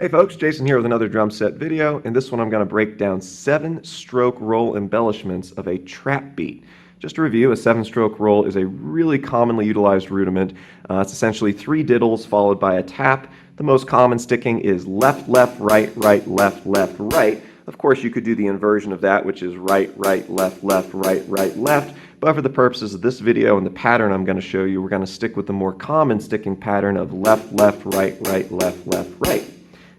Hey folks, Jason here with another drum set video. In this one I'm going to break down 7-stroke roll embellishments of a trap beat. Just to review, a 7-stroke roll is a really commonly utilized rudiment. It's essentially 3 diddles followed by a tap. The most common sticking is left, left, right, right, left, left, right. Of course you could do the inversion of that, which is right, right, left, left, right, right, left. But for the purposes of this video and the pattern I'm going to show you, we're going to stick with the more common sticking pattern of left, left, right, right, left, left, right.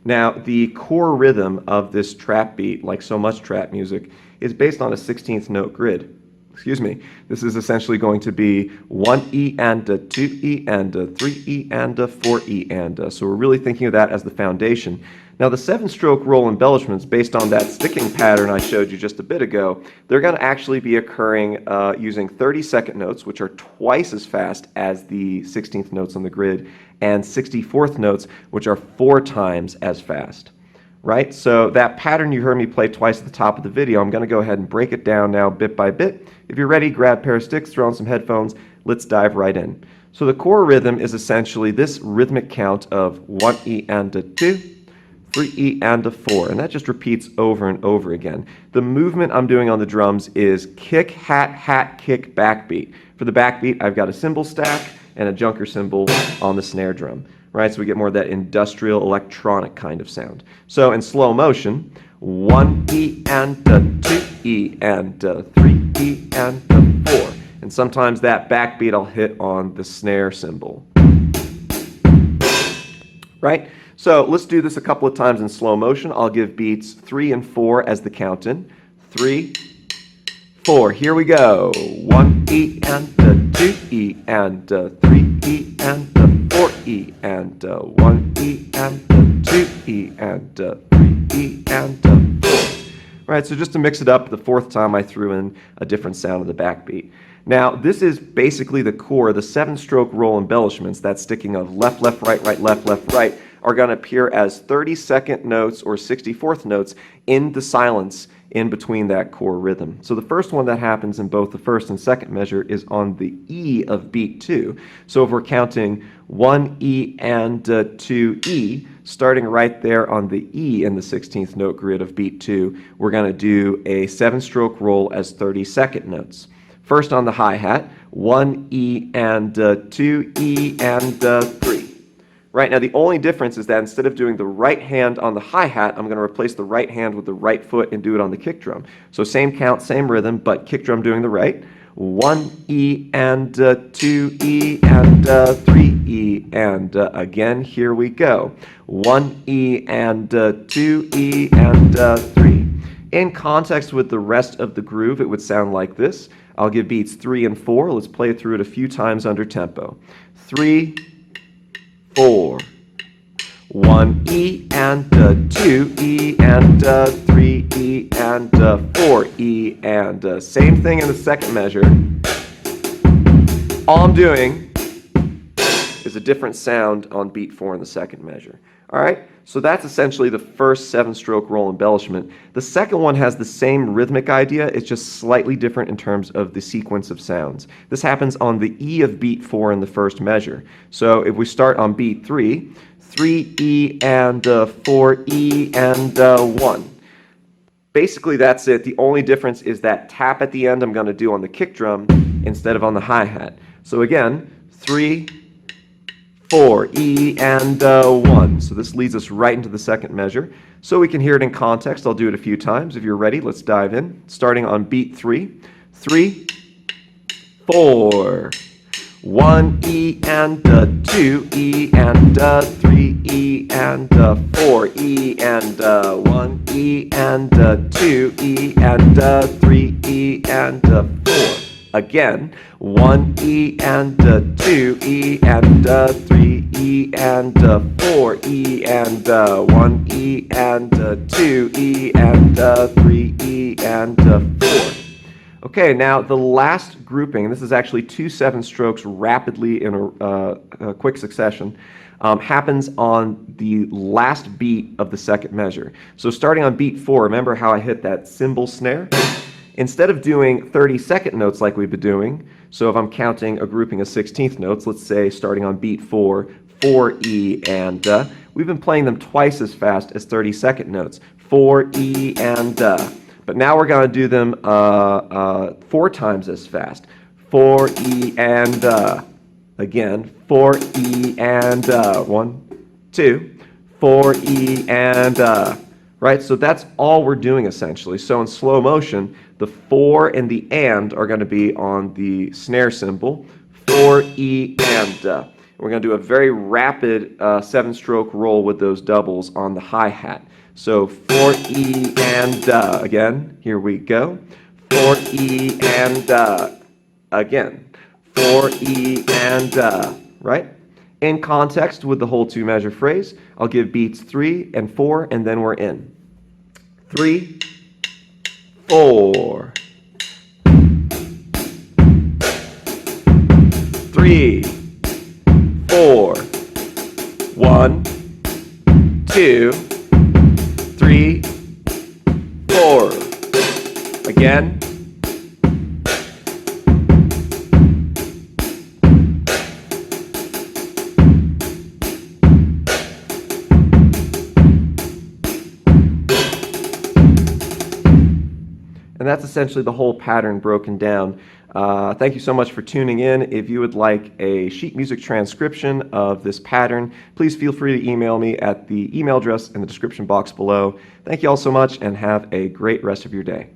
Now, the core rhythm of this trap beat, like so much trap music, is based on a 16th note grid. Excuse me. This is essentially going to be 1 E and a 2 E and a 3 E and a 4 E and a. So we're really thinking of that as the foundation. Now the 7-stroke roll embellishments, based on that sticking pattern I showed you just a bit ago, they're going to actually be occurring using 32nd notes, which are twice as fast as the 16th notes on the grid, and 64th notes, which are 4 times as fast. Right? So that pattern you heard me play twice at the top of the video, I'm going to go ahead and break it down now bit by bit. If you're ready, grab a pair of sticks, throw on some headphones, let's dive right in. So the core rhythm is essentially this rhythmic count of 1 E and a 2, 3 E and a 4, and that just repeats over and over again. The movement I'm doing on the drums is kick, hat, hat, kick, backbeat. For the backbeat, I've got a cymbal stack and a junker cymbal on the snare drum. Right, so we get more of that industrial electronic kind of sound. So in slow motion, 1 E and a 2 E and a 3 E and a 4. And sometimes that backbeat I'll hit on the snare cymbal. Right? So let's do this a couple of times in slow motion. I'll give beats 3 and 4 as the count in. 3, 4. Here we go. 1 E and a 2 E and a 3 E and a 4 E and a 1 E and a 2 E and a 3 E and a 4. Right, so just to mix it up, the 4th time I threw in a different sound of the backbeat. Now, this is basically the core. The 7-stroke roll embellishments, that sticking of left, left, right, right, left, left, right, are going to appear as 32nd notes or 64th notes in the silence in between that core rhythm. So the first one that happens in both the first and second measure is on the E of beat 2. So if we're counting 1 E and 2 E, starting right there on the E in the 16th note grid of beat 2, we're going to do a 7-stroke roll as 32nd notes. First on the hi-hat, 1 E and 2 E and 3. Right, now the only difference is that instead of doing the right hand on the hi-hat, I'm going to replace the right hand with the right foot and do it on the kick drum. So same count, same rhythm, but kick drum doing the right. 1 E and 2 E and 3 E and again, here we go. 1 E and 2 E and 3. In context with the rest of the groove, it would sound like this. I'll give beats 3 and 4. Let's play it through it a few times under tempo. 3, 4, 1 E and 2 E and 3 E and 4 E and same thing in the second measure. All I'm doing is a different sound on beat 4 in the second measure. Alright, so that's essentially the first 7-stroke roll embellishment. The second one has the same rhythmic idea, it's just slightly different in terms of the sequence of sounds. This happens on the E of beat 4 in the first measure. So if we start on beat 3, 3 E and 4 E and 1. Basically that's it. The only difference is that tap at the end I'm going to do on the kick drum instead of on the hi-hat. So again, 3, 4, E and 1. So this leads us right into the second measure. So we can hear it in context. I'll do it a few times. If you're ready, let's dive in. Starting on beat 3. 3, 4. 1 E and 2 E and 3 E and 4 E and 1 E and 2 E and 3 E and 4. Again, 1 E and 2 E and 3 E and 4 E and 1 E and 2 E and 3 E and 4. Okay, now the last grouping, and this is actually 2 7-strokes rapidly in a quick succession, happens on the last beat of the second measure. So starting on beat 4, remember how I hit that cymbal snare? Instead of doing 32nd notes like we've been doing, so if I'm counting a grouping of 16th notes, let's say starting on beat 4, 4 E and da. We've been playing them twice as fast as 30-second notes. 4 E and da. But now we're going to do them 4 times as fast. 4 E and da. Again, 4 E and da. 1, 2, 4 E and da. Right? So that's all we're doing essentially. So in slow motion, the 4 and the and are going to be on the snare cymbal. 4 E and da. We're going to do a very rapid 7-stroke roll with those doubles on the hi-hat. So 4 E and da. Again, here we go. 4 E and da. Again. 4 E and da. Right? In context with the whole 2-measure phrase, I'll give beats 3 and 4, and then we're in. 3, 4. 3, 4. 1, 2, 3, 4. Again. And that's essentially the whole pattern broken down. Thank you so much for tuning in. If you would like a sheet music transcription of this pattern, please feel free to email me at the email address in the description box below. Thank you all so much and have a great rest of your day.